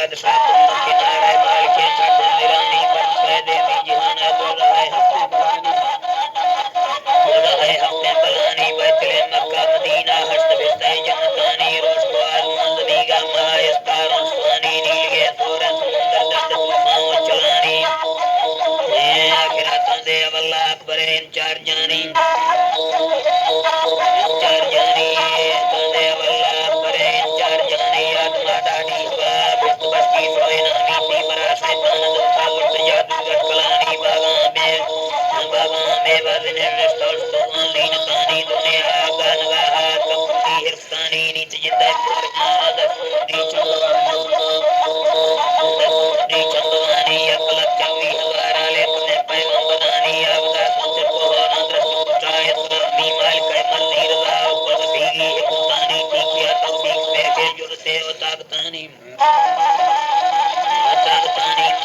बादशाह तुम किनारे माल के छठ निरानी पर से देवी जिहान बोल रहे हफ्ते बलानी बैतले मक्का मदीना हस्त बिस्ते जन्नतानी रोश को आजमन ज़मीगा मायस्तारों स्वानी नील के सोरे समुंदर दर्द तूफान चलानी ये आखिरतों दे अवल्ला अकबरे इन चार जानी तंदे अवल्ला अकबरे इन चार जानी आत्मा डाडी हवा बिस्त बस्ती सोए नामी सी बरा शैतान दस्ता उठ जादूगर कलानी बागा में वज़न रिस्तोल स्तुवान लीन तानी दुनिया गानगा कपूती हिरस्तानी नीत जिद्दा दफूरी चंदवानी अकलक चवी हवारा लेखने पैगंबरानी आवदा संचर को होना दृष्ट उठाए इस्लामी माल के मल्ली रजा उकुल बसीगी हिकुतानी तीकिया तौफीक पेखे जुरते व ताकतानी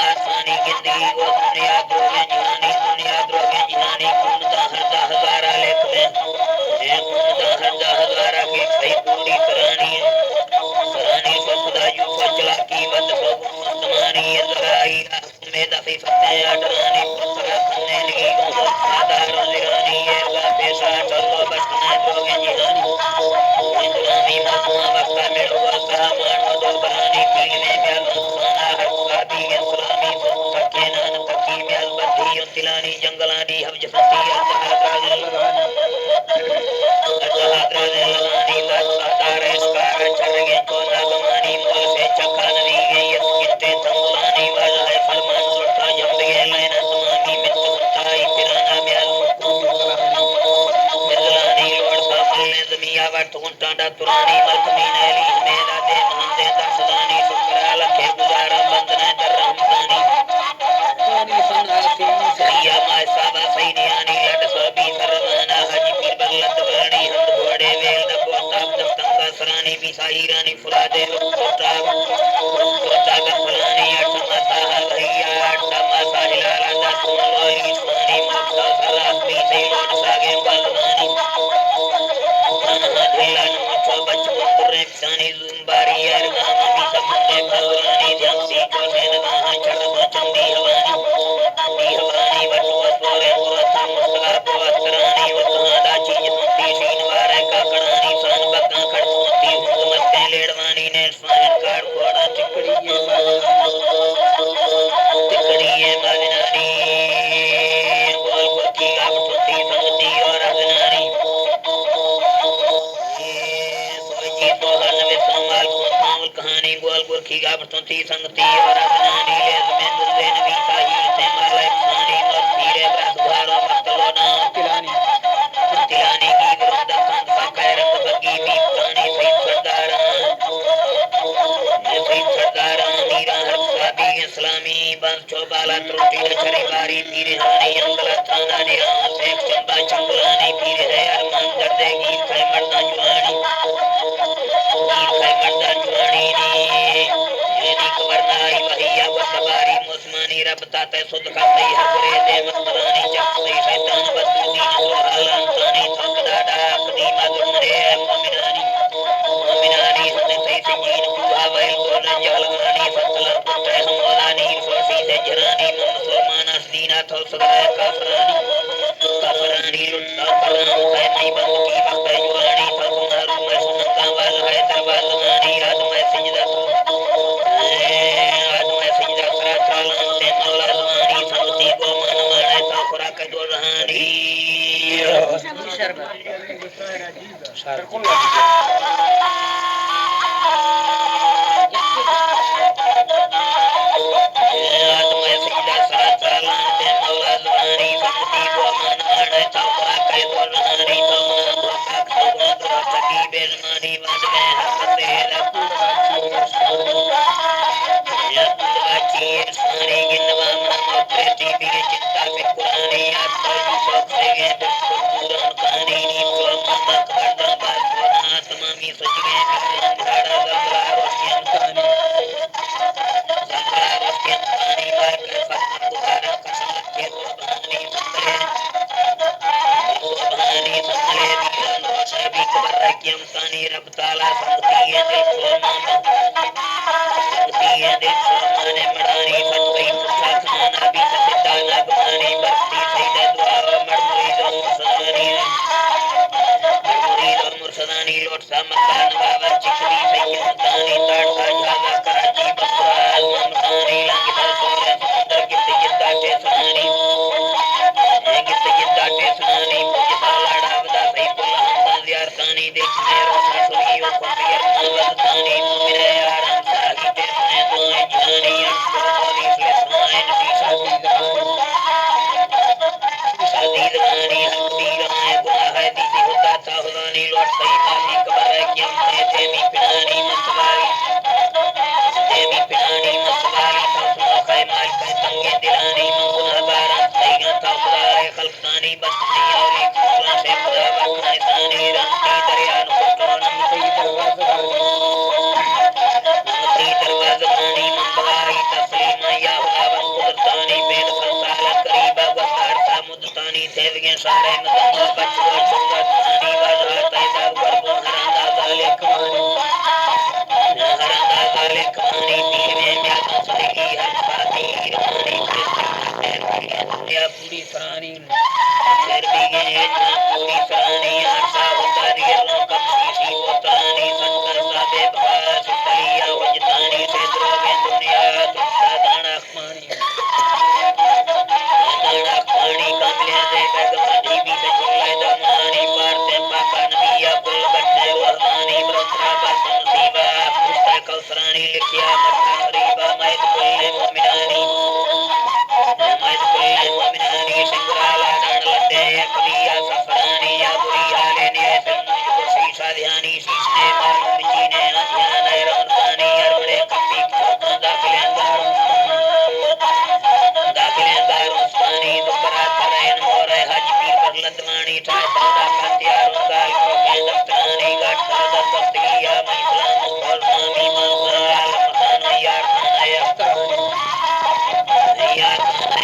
आसानी जिंदगी को दुनिया द्रोगे जिहानी कुंदा हजारा लेख में कुंदा हजारा के सही पूरी सरानी सो खुदा यूसो चला की वद सो मुस्तमानी जराई में दफी फते अडरानी पुरसरा खन्ने लगी साधारण लिरानी ये ला पेशा चलो बस में द्रोगे जिहानी इस्लामी मजमा वक्ता में वसा मानो दो बरानी पीने में सोना हर सादी इस्लामी सके नान तकी में बद्दी तिलानी जंगलानी हवज फती अजहारानी लगानी सादार इसकार चरगे को नागमानी मोल से चक्का नदी गई कित्ते तंगलानी वाला है फरमान सुरता जब गए लेना तमामी मित सुनताई पिराना में मिजलानी लोड़ सामने जमिया वर्त गुंटांडा तुरानी मलकमी नैली मेरा दे महंदे दर्शदानी सुकरा लखे गुजारा बंदना दर रहमतानी सैया माय साबा सैनियानी लट सबी सरवाना हाजी पीर बल्लत बरणी हम घोड़े वेल दबो ताप दस्तंगा सरानी मिसाई रानी फुलादे कोटा का फलानी अटमा साहा भैया अटमा साहिलाला दा सोलोली स्वानी मुक्ता सरास भी सैलोड सागे बलवानी दिला नो बच बुरे सानी जुम्बारी अरगामा भी सबने भगवानी ध्यासी को सेना चढ़ चंदी हवानी वटुआ सोरे वता मुस्ला पवतरानी वता चीज सुनती सीन वारे काकड़ानी सान बक्का खड़ती हुकमत लेड़वानी ने स्वान कार घोड़ा चिकड़ी ये मदनानी गोल गोकी आप सुनती संगती और अगनानी कहानी गोल गोरखी का प्रस्तुति संगति और अगनानी ले में दुर्दे नबी साही से मालक सानी और पीरे ब्रह्मारो मस्तलोना तिलानी की विरुद्ध कंद फकर बगी भी प्राणी सही सरदार मीरा हर साबी इस्लामी बंस चौबाला त्रुटि छरी बारी पीरे हानी अंगला थाना ने एक चंबा चंगलानी पीरे है अरमान दर्दे गीत है मर्दा जुआनी कवरनाई वहिया वसबारी मुस्मानी रब ताते सुध खाते हरे दे मस्तानी चक्ते शैतान बदूदी सुहालन तानी थकदाडा कदीमा दुनरे मोमिनानी हने सही से जीन कुहा वैल गोल जलवानी सतला पुत्रे हमवानी सोसी से जरानी मुसलमान असदीना थो सदाए काफरानी लुटता फलाम है नहीं बंद की वक्त जुआनी था सुनारू मैं सुनता वाल है दरवाज़ानी आज मैं सिजदा सरा चालान ते मौला ज़मानी संगती को मन माने था खुराक जो रहानी रब ताला संगती है है दिल सुरमाने मड़ानी सच कई पुछा खाना भी सदा ना गुमानी बस्ती सैदा दुआ मड़मुरी दो मुसदानी मड़मुरी दो मुसदानी लोट सा मकान बाबा चिकनी सैयद मकानी ताड़का झागा कराची बकराज ममदानी लंगिता सोरे सुंदर की सैयद दाटे सुनानी की सैयद दाटे सुनानी पुजता लाड़ा बदा सैफुल हमदा ज़ियार तानी दिल में रोशा सुनियो खुफियर मवदानी मोमिने यारम साही ते सुने दुआएं जानी अक्सर वाली से सुनाएं नफीसा शादी दवानी हकबीर आए गुनाह है दीदी हुदा ता हुदानी लौट सही माफी कबर है कि हम ते मी पिनानी मसवारी देवी पिनानी मसवारी ता सुनो खाए माल पे तंगे दिलानी मन गुनाहगार सही ता खुदाए खल्कानी बस नहीं औली खुदा से खुदा वखाए सानी रानी दरिया नु कोटो नमती दरवाज़ानी मंबगाई तस्लीम या खुदावन कुदरतानी बेद खलसाल करीबा वकार सा मुदतानी देवियां सारे मदन बचवा चुंगतानी वाजा तैदा करबो हरंदा जालिक हरंदा जालिक मानी पीवे में सही हर साथी रानी दुनिया पूरी सरानी फिर भी ये पूरी सरानी आशा होता रियलों कब सी होतानी संकर साबे बहास तलिया वजतानी से द्रोगे दुनिया तुझा दाना खानी कामले दे बेगमनी भी से चुल्ले दमानी पारते पापा नबिया कुल बच्चे वहमानी ब्रह्मा बसम सीबा पुस्तक कौसरानी लिखिया मट्टा हरीबा मैद कुल्ले मोमिनानी सिंगराला डांड लड्डे कबिया सफरानी या बुरी हाले ने मुझको शीशा ध्यानी शीशने मालूम जीने ध्यान रमजानी अरबड़े कपी दाखिले दारों स्तानी दुबरा तरैन मोरे हज पीर पर लदमानी चाय तादा फत्यारों गाल को के दफ्तरानी गाटा दस्तगिया इस्लाम और नामी माल मखानो यार खाना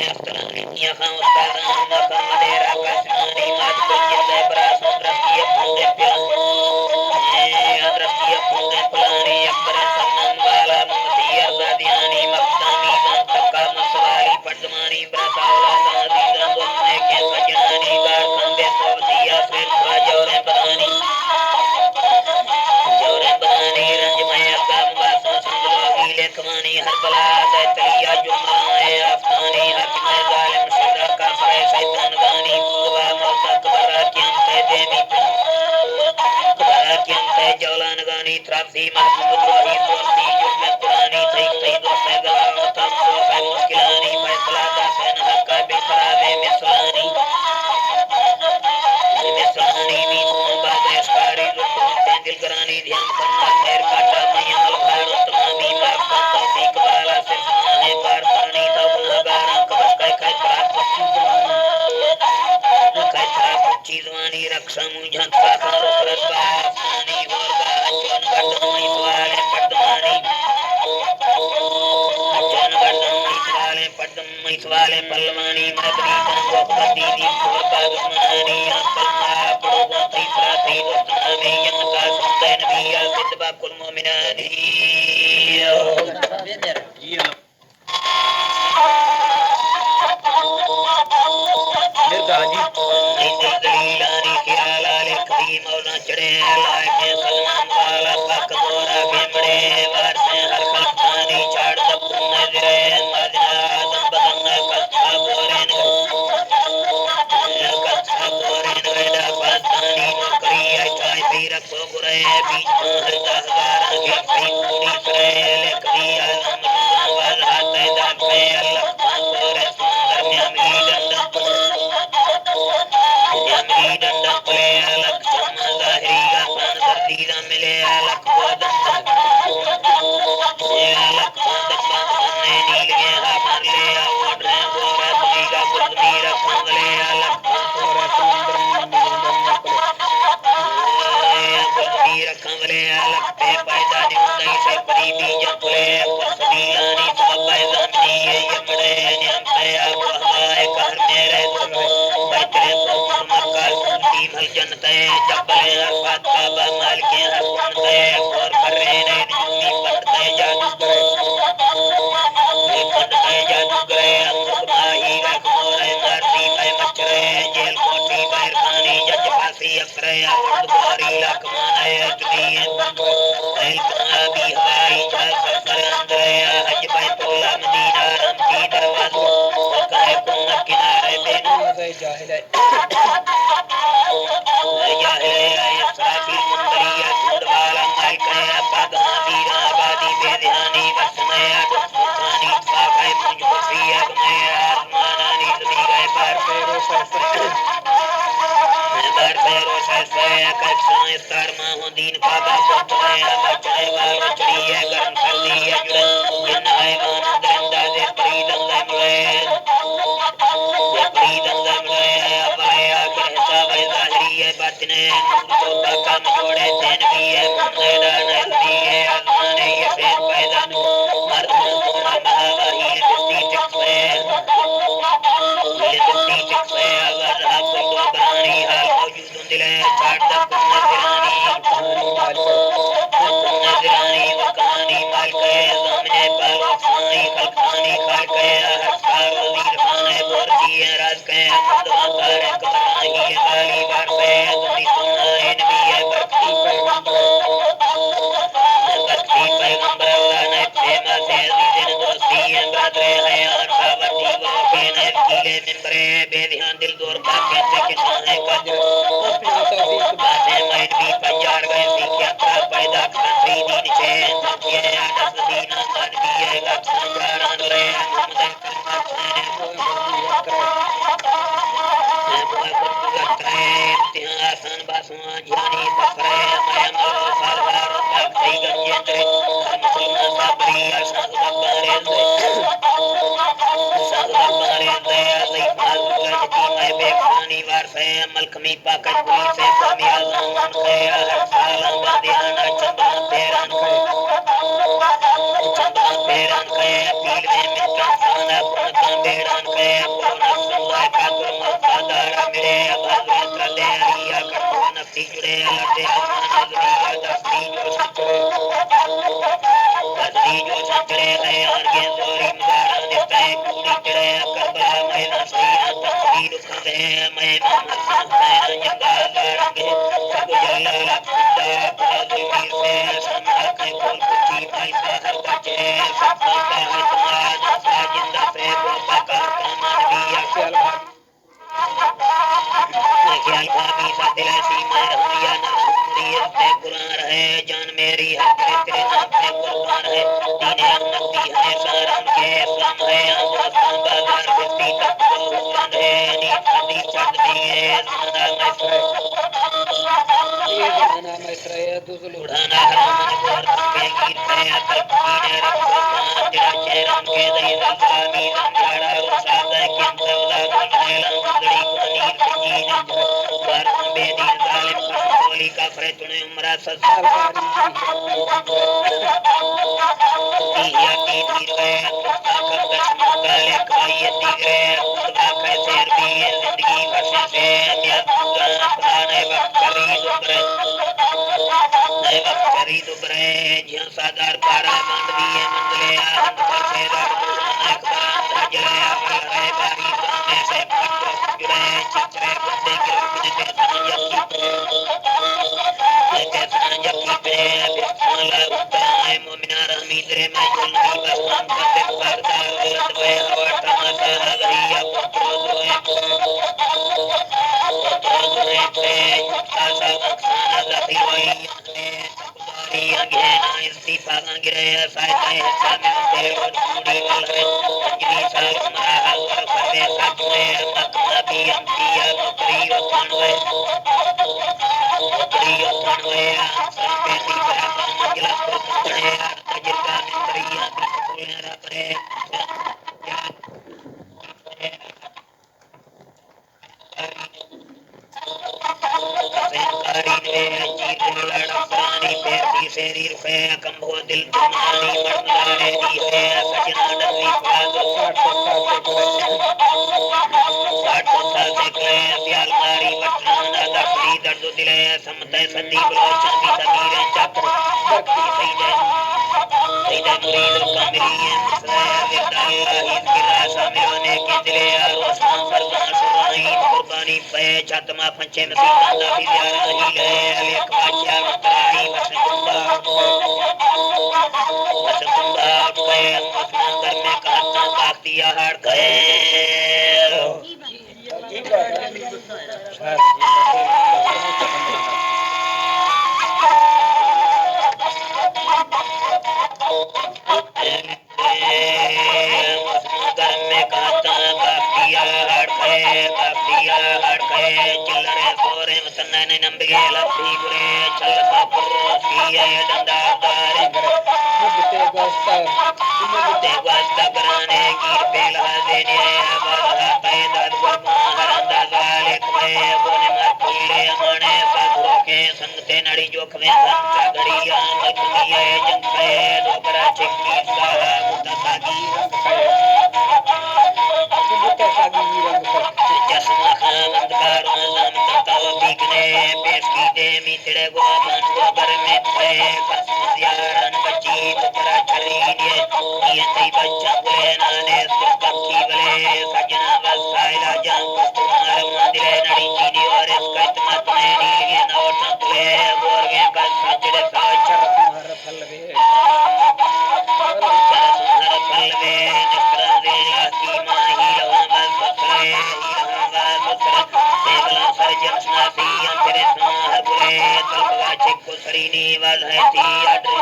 अफ्तरानी यहाँ उस्तादान मखा मदेरा कासमानी माद को जिंदे बरासों दृष्टिय फूंदे पुलानी अकबर सन्नम वाला ममती अरदादियानी मखदामी जान तक्का मसवाली पड़दमानी ब्रसावला दादीदा दोस्तने के सजनानी गार खांबे सोवतिया फिर जोरे बदानी रंजमय अकाम वासना संगलोगी लेखमानी हर बला दे तलिया जुमाए आफतानी हाकिम जालिम शिरा का फरे शैतान गानी दुआ मौता कबरा क्याम ते देवी कबरा क्याम ते जौलान गानी त्राफी महमूद रोही सोसी जुम्मे कुरानी सही सही दोस्ते गलाओ तब सोफे मुश्किलानी फैसला दासेन हक्का बिखराबे मिसलानी भी बाबे स्कारी रुकन दिल करानी ध्यान करना मेर काटा मैया मलभार तमामी माफ कर तौफीक वाला सिर्फ माने पार पानी तो गुनाहगारा कबस कह खराब चीज वानी रक्षा मुझन साखा रुकरत बाफानी और बाचन गर्दन में सवाले पड़दमानी अचन गर्दन में सवाले पल्लवानी मदरी तंगो खदी दी बागमानी अकलमा पड़ोगो तीसरा ती दोस्तना में यनका सुंदे नबिया सिद्बा कुल मोमिनानी दलीलानी ख्याला लिखी मौला चढ़े लाके सलमान वाला पक दोरा बेमड़े वार से हर खलकानी चाड़ दबू नजरे मदना आदम बदंगा कथा बोरेन वेडा पास्तानी नौकरी चाय पी रखो बुरे बीच हर दहगारा के पी पूरी सरे लिखी आलम वाल हाथ दान पे अल्लाह बोरे सुंदर में अमीर डंडा पले अलग चम्मा ज़ाहिरी का पान दर्दीदा मिले अलग कोदम ये अलग कोदम बांधने नील के हाथ ले आवड़ रहे गोरा तुमी का गुलमीरा पंगले अलग कोरा सुंदर गुलमीरा कंगले अलग पे पैदा निमुदाई से परी बीज पुले पसदीलानी सब पैदा मिली ये यमड़े नियम पे आप हवाए कर मेरे बैठे मक्का सुनती भल जनते जबले अरफात काबा माल के हसन ते और करे ने जुमी पड़ते जादू करे पानी पे छत मा पंचे नसीबा दा भी ही ले लेख बाचा मतराई वसकुंबा वसकुंबा पे वसना घर में कहता कातिया हाड़ गए चिल्लरे सोरे वतन नंबिगे लथी गुरे चल पापुर सीए दंडादारे ते वास्ता कराने कीर बेला देने बाधा पैदा गुरमा हरंदा गाले कवे बोने मार पुल्ले अमाने साधुरो के संगते नड़ी जोखमे संचा गड़िया मलकमिया जंखे डोबरा चिक्की साहा मुता सागी जसमा खामंदकारो लाम तताव बिकने पेस्की दे मितड़े गोबन गोबर में थे कसमसियारन बची तुकरा चली दिए ये तई बच्चा बुले नाने सुपक्की बले सजना वसाइला जान तुम्हारे मंदिरे नड़ी चीनी और इसका इतना तुम्हें नीलिए नौटा तुले बोरगे का सजड़े साचर तुम्हारा फल वे तुम्हारा फल वे निस्तर रेला की माही लवन बसरे सेवला सरजन स्नासी अंतरे स्नाह बुले तलपगा चिक्को सरीनी वजहती अड्रे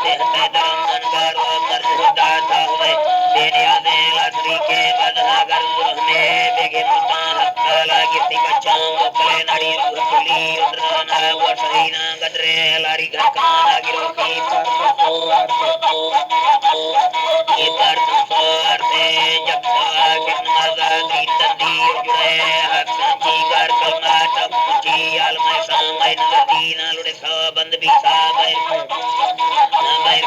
सेहते दरम मनगारो मर होता हुए देने आने लाटरी के वजह कर हमें बेगे मुता हत्ता लागी ती बच्चाओं कले नड़ी रूह पुली उद्राना वर्षहीना गदरे लारी घर काना गिरो की ये पर संसारते जब किन मजादी तंदी जुड़े हक जी कर कलमा तब जी आलम सामय नदी नालुड़े सा बंद भी सा बैर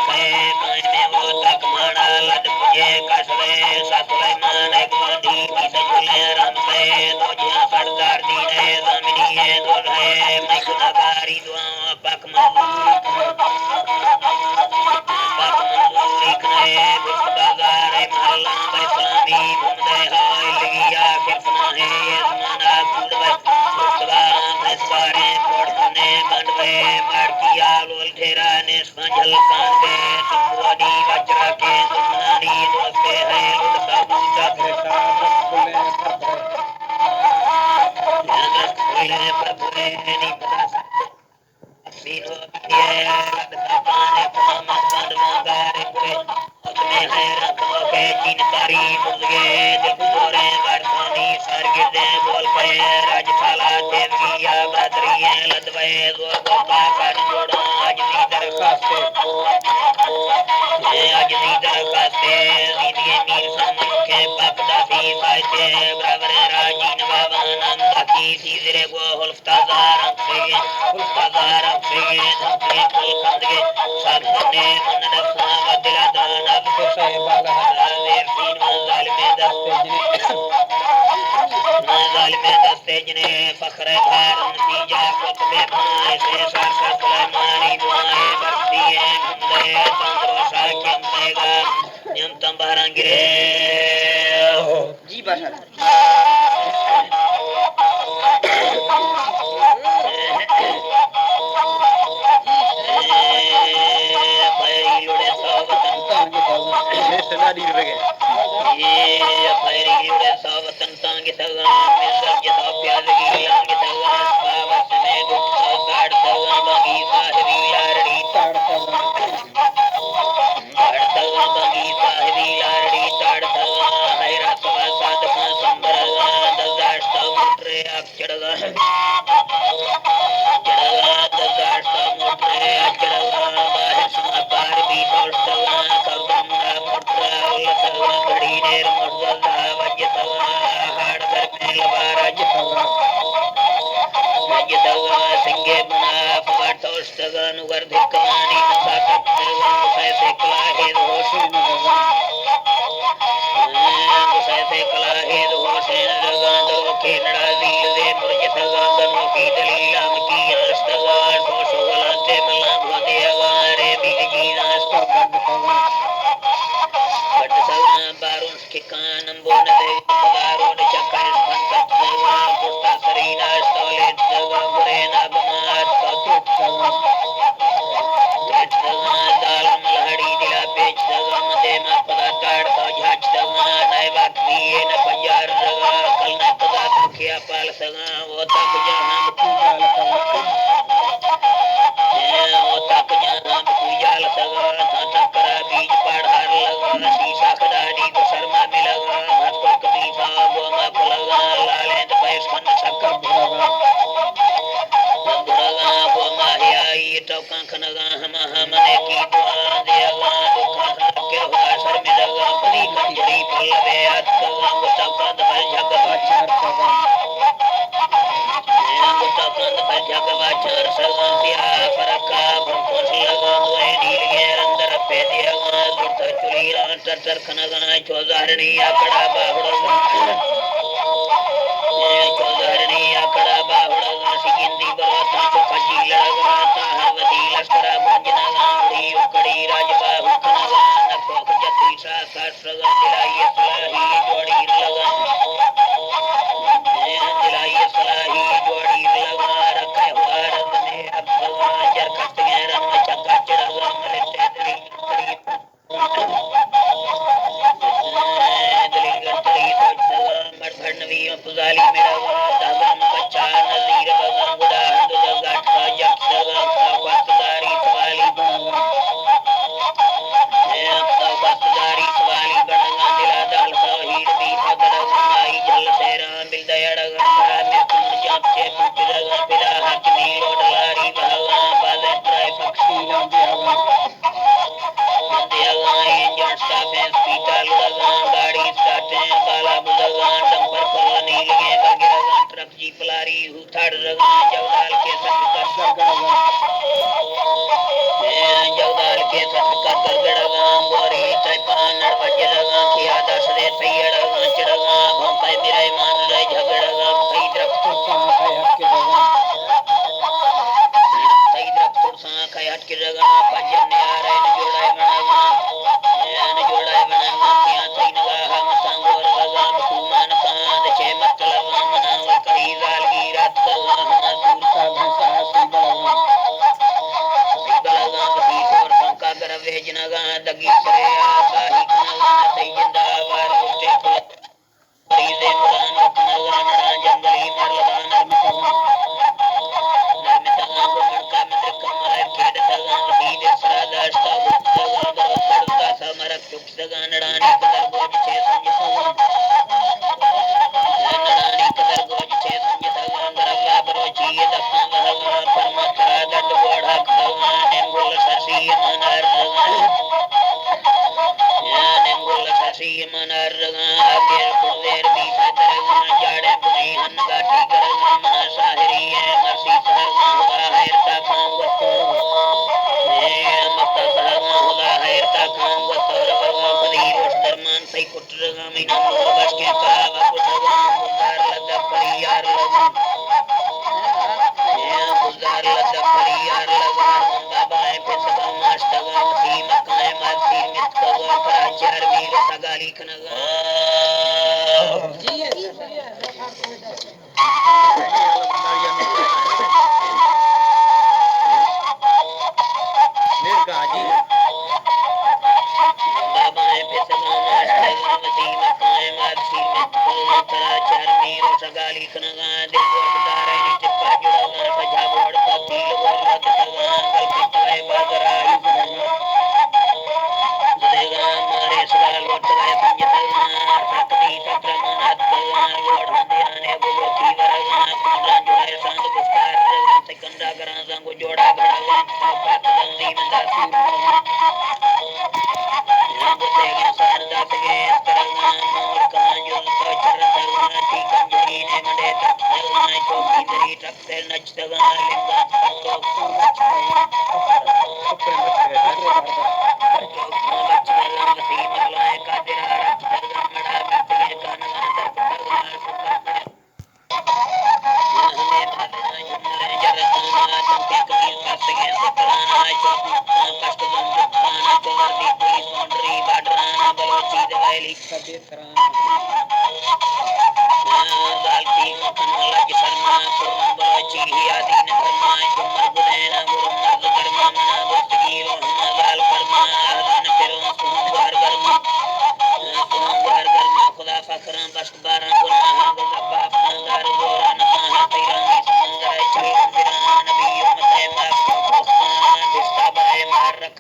पे पानी में वो तक माड़ा लद पुजे कसरे सतुले माने गुंडी की सजुले राम पे दो जिया सरदार दीने जमीनी है दो है मैं गुनाहगारी दुआ पाक मंजूरी करे बाजार महल्ला बैसामी घूमदे हाय लगिया कितना है ये जमाना पूरवे मुस्तबा में सारे पड़ने बनवे मारकिया लोल घेरा ने संजल कांदे तुमवादी वज्रा के दुनानी दोस्ते है लुटता बूटा घरेटा बोले पर बोले नहीं पता बीनो ये लगता पाने पामा बंदमा गारे पुरे अपने है रखो के जिनकारी मुझे दिलपुरे बरसानी सरगिर्दे बोल पे राजशाला देवगिया बद्रिये लदवे गोपा कर जोड़ा अजनी दरखास्ते अजनी दरखास्ते दीदिए मीर सामन के पकदासी साइते बराबर राजी नवाबान बाकी सीजरे को हुल्फताजार फिगे धमके कोल कंदगे साधने मनदफा वदिला दाना से बाला देर तीन मंजाल में दस्ते जने फखरे भार नतीजा कुतबे भाई से सासा सुलेमानी दुआएं बरती है घुमदे चंद्रो साक्यम देगा न्यूनतम बहरंगिरे जी बादशाह Baru sekian nembun dari baru dicakar सगा वो तक जहां पूजाल सगा वो तक जहां पूजाल सगा तकरा बीज पढ़ार लगा शीशा खदारी को शर्मा में लगा भटक बीसा वो मप लगा लाले तो पैस खन छक्का भरगा भरगा वो माहियाई तो कंखनगा हम हमने की दुआ देगा दुख के होगा सर में लगा परी कंजरी पल्लवे याद कगा वो तक भर जग बाचार सगा वो तक भर जग बाचार सगा पिया फरका भंकोस लगा मोए नील के अंदर पे देगा दुर्त चुली रात तर खनगा चौधारणी आकड़ा बाहुड़गा चौधारणी आकड़ा बाहुड़गा सिगिंदी बरवता चौखजी लड़गा ताहरवती लश्करा भंजना उड़ी उकड़ी राजबाहु खनगा नकोख जत्री सा सहस्रगा दिलाई सलाही जोड़ी लगा दिलाई सलाही जोड़ी लगा रखे हुआ रंग में अब भगवान जर खट गए रंग में चक्का चढ़गा मलिटे दली मरभड़नवी पुजाली मेरा दागम कच्चा नजीर बगा गुड़ा दुजा गाठ का जट सगा वस्तदारी सवाली बगा वस्तदारी सवाली बगा दिला दाल सहीर भी पकड़ा आई जल सेरा बिल दयड़गा में तुम जाप के पुचड़गा पिदा हकमी रोडलारी बगा बाले ट्राई पक्षी लंबियागा इंजन स्टाफे स्पीकर लगा गाड़ी स्टार्टे बाला बुलगा डंपर कॉलोनी लगे वगैरह ट्रक जीप लारी उठाड़ लगा जवदाल के सटकर गड़गा जवदाल के सटकर गड़गा गोरी तैपान बजे लगा किया दस दे तैयड़गा चढ़गा भौंके मेरे मान रे झगड़गा कई दरख्त सा हट के लगा कई दरख्त सा हट के लगा भजन आ रहे न जोड़ाए बनागा न जोड़ाए बनागा किया तई नगा हम संगोर लगा कुमान कांद छे मत लगा मनाव कई जाल की रात लगा हम दूर का भंसा सीबलगा सी और संका कर भेजनगा दगी करे आसाही कनगा तई जिंदा बार उठे फुल परिदे मुरान कनगा नड़ा जंगली मरलगा नरमितगा नरमितगा गुमड़का मित्र कमल खेड सगा सीधे सरादस्ता बुद्धगा दो खड़का समरक चुप सगा नड़ानी कदर गोज छे संजसगा नड़ानी कदर गोज छे संजसगा गरवा बरोची दखा वहगा परमतरा दंड गोढ़ा खगा नेंगुल ससी मनर नेंगुल ससी मनर आगे कुदेर भी सदरगा जाड़े पुनी हन गाठी करगा मना साहरी है मरसी सहगा हुआ हैरता खां वस्तोर मक्ता सहगा हुआ हैरता खां वस्तोर वगा कदीर उस दरमान सही कुटरगा मीना मोर बस के कावा कुटरगा मुदार लद्दा परियार लगा मुदार लद्दा परियार लगा बाबाएं पे सगा मास्टगा मसी मकाए मसी मितकगा पराचार वीर सगाली कनगा बाबाएं पे सगा मास्टगा मसी मकाए मसी मितकगा पराचार वीर सगाली कनगा दिल गोटदार है चिपका जुड़गा सजा बोड़ का दिल गोर लग सगा गल पिटवे बागराई देगा मारे सगा लोट गए पंजतगा सकती सक्रमनाथ गगा लोट हंदियाने बुबती वरगा कुंडा जुड़े सांग गुस्तार रगा सिकंदा गरा संग जोड़ा घड़गा पात दंदी मंदा सूरगा बुतेगा सरदा तगे तरगा मोर का जुल तो चरतगा ती कंजरी ने मंडे तगा चौकी दरी टक्ते नचतगा लिंगा तो खुदा फकरा बस 12 गुनाह गब्बा फंगार गोरन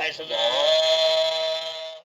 फैसदा